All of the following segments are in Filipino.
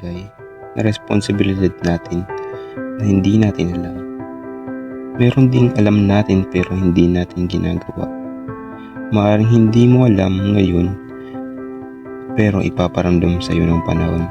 bagay na responsibilidad natin na hindi natin alam. Meron ding alam natin pero hindi natin ginagawa. Maaaring hindi mo alam ngayon pero ipaparamdam sa iyo ng panahon.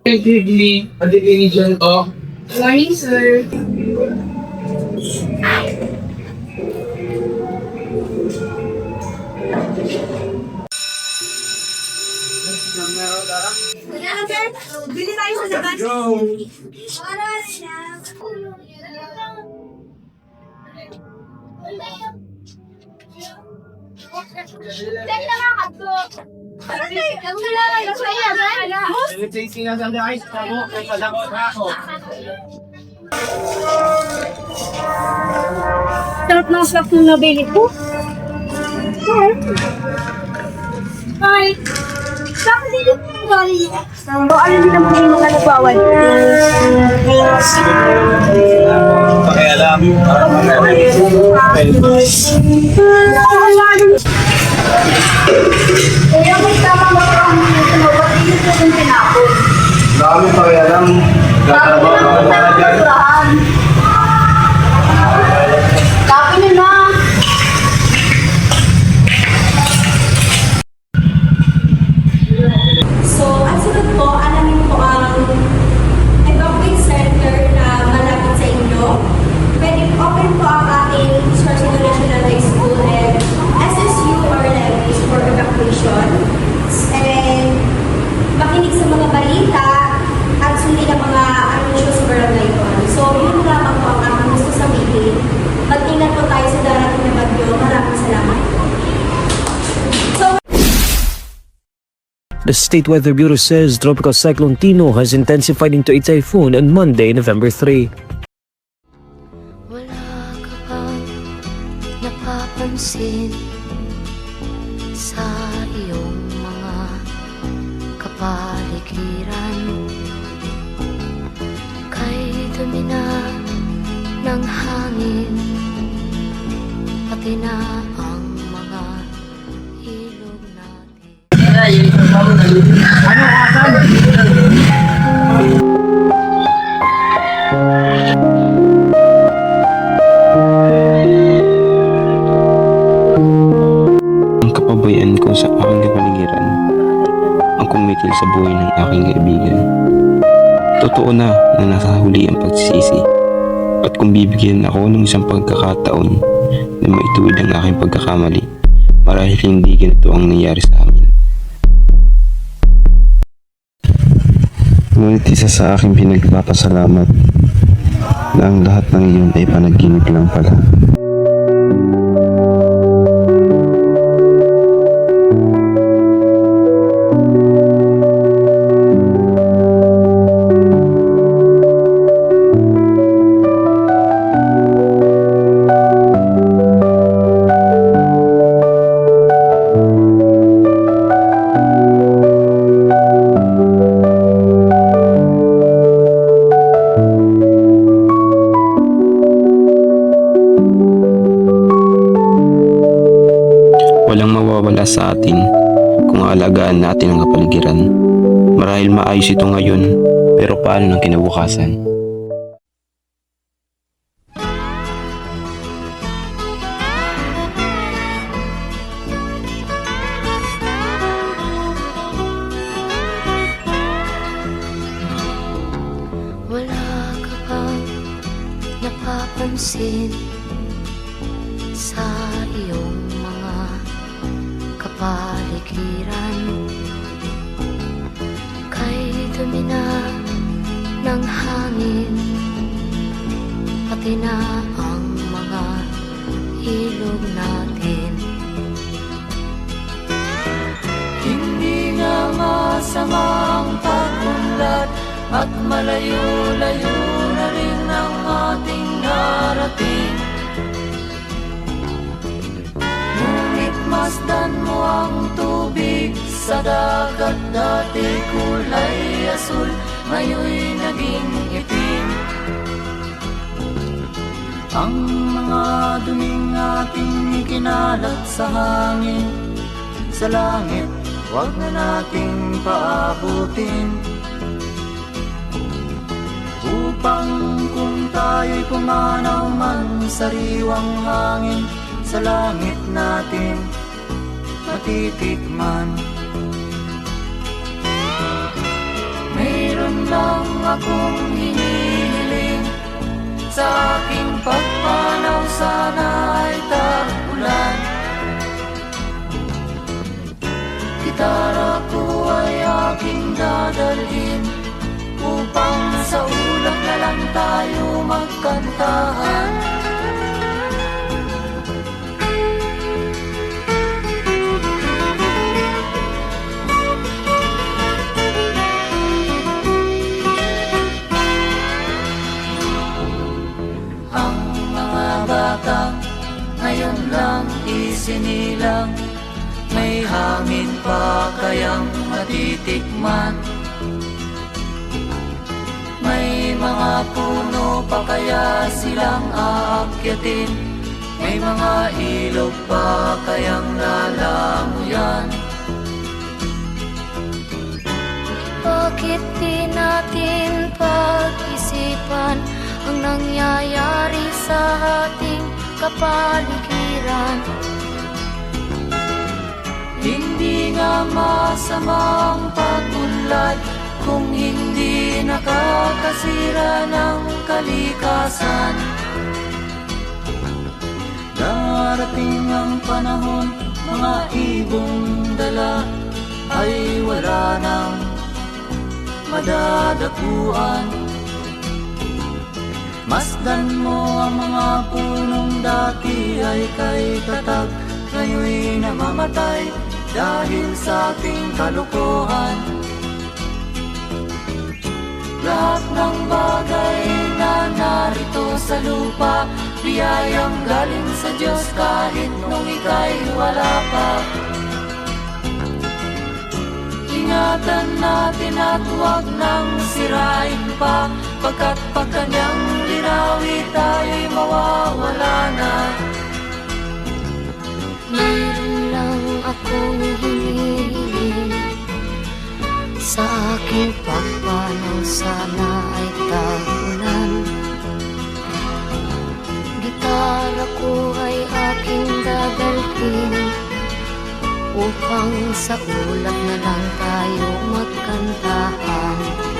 Actively, a definition of Morning, sir. Bili tayo sa labas. Teka nga, Abdo. Sarap ng snack ng nabili ko. Hi. Bakit dito po galing? Ano din naman yung mga nagbawal? Pakialam. Kaya may tama ba ang dito? Ba't dito ko yung tinapon? Dami pakialam. Gatrabaho ka na dyan. Tapin nyo na. So, ang sunod po, alamin po ang adopting center na malapit sa inyo. Pwede open po ang ating Sorsogon National High School and SSU or levies for evacuation. And makinig sa mga balita at sundin ang mga anunsyo sa barangay hall. So, yun lamang po ang aking gusto sabihin. Mag-ingat po tayo sa darating na bagyo. Maraming salamat po. The State Weather Bureau says Tropical Cyclone Tino has intensified into a typhoon on Monday, November 3. Wala ka bang napapansin sa iyong mga kapaligiran? Kay dumi na ng hangin, pati na ang mga ilog natin. Ang kapabayaan ko sa aking kapaligiran ang kumitil sa buhay ng aking kaibigan. Totoo na nasa huli ang pagsisisi. At kung bibigyan ako ng isang pagkakataon na maituwid ang aking pagkakamali, marahil hindi ganito ang nangyari sa amin. Ngunit isa sa aking pinagpapasalamat na ang lahat ng iyon ay panaginip lang pala. mawawala sa atin kung aalagaan natin ang kapaligiran. Marahil maayos ito ngayon, pero paano ng kinabukasan? Wala ka bang napapansin sa iyong mga kapaligiran? Kay dumi na ng hangin, pati na ang mga ilog natin. Hindi nga masama ang pag-unlad at malayo-layo na rin ang ating narating. Ngunit masdan mo ang tubig sa dagat, dati kulay asul, ngayon'y naging itim. Ang mga duming ating ikinalat sa hangin, sa langit, huwag na nating paabutin. Upang kung tayo'y pumanaw man sa sariwang hangin, sa langit natin matitikman. Mayroon lang akong hinihiling, sa aking pagpanaw sana ay tag-ulan. Gitara ko ay aking dadalhin, upang sa ulap na lang tayo magkantahan. Ang mga bata ngayon lang isinilang, may hangin pa kayang matitikman? May mga puno pa kaya silang aakyatin? May mga ilog pa kayang lalamuyan? Bakit di natin pag-isipan ang nangyayari sa ating kapaligiran? Hindi nga masama ang pag-unlad kung hindi nakakasira ng kalikasan. Darating ang panahon, mga ibong dala ay wala nang madadakuan. Masdan mo ang mga punong dati ay kay tatag, ngayon'y namamatay dahil sa ating kalukuhan. Lahat ng bagay na narito sa lupa, biyayang galing sa Diyos kahit nung ika'y wala pa. Ingatan natin at huwag nang sirain pa, pagkat pag kanyang linawi tayo'y mawawala na. Meron lang akong hinihiling, sa aking pagpanaw sana ay tag-ulan. Gitara ko ay aking dadalhin, upang sa ulap na lang tayo magkantahan.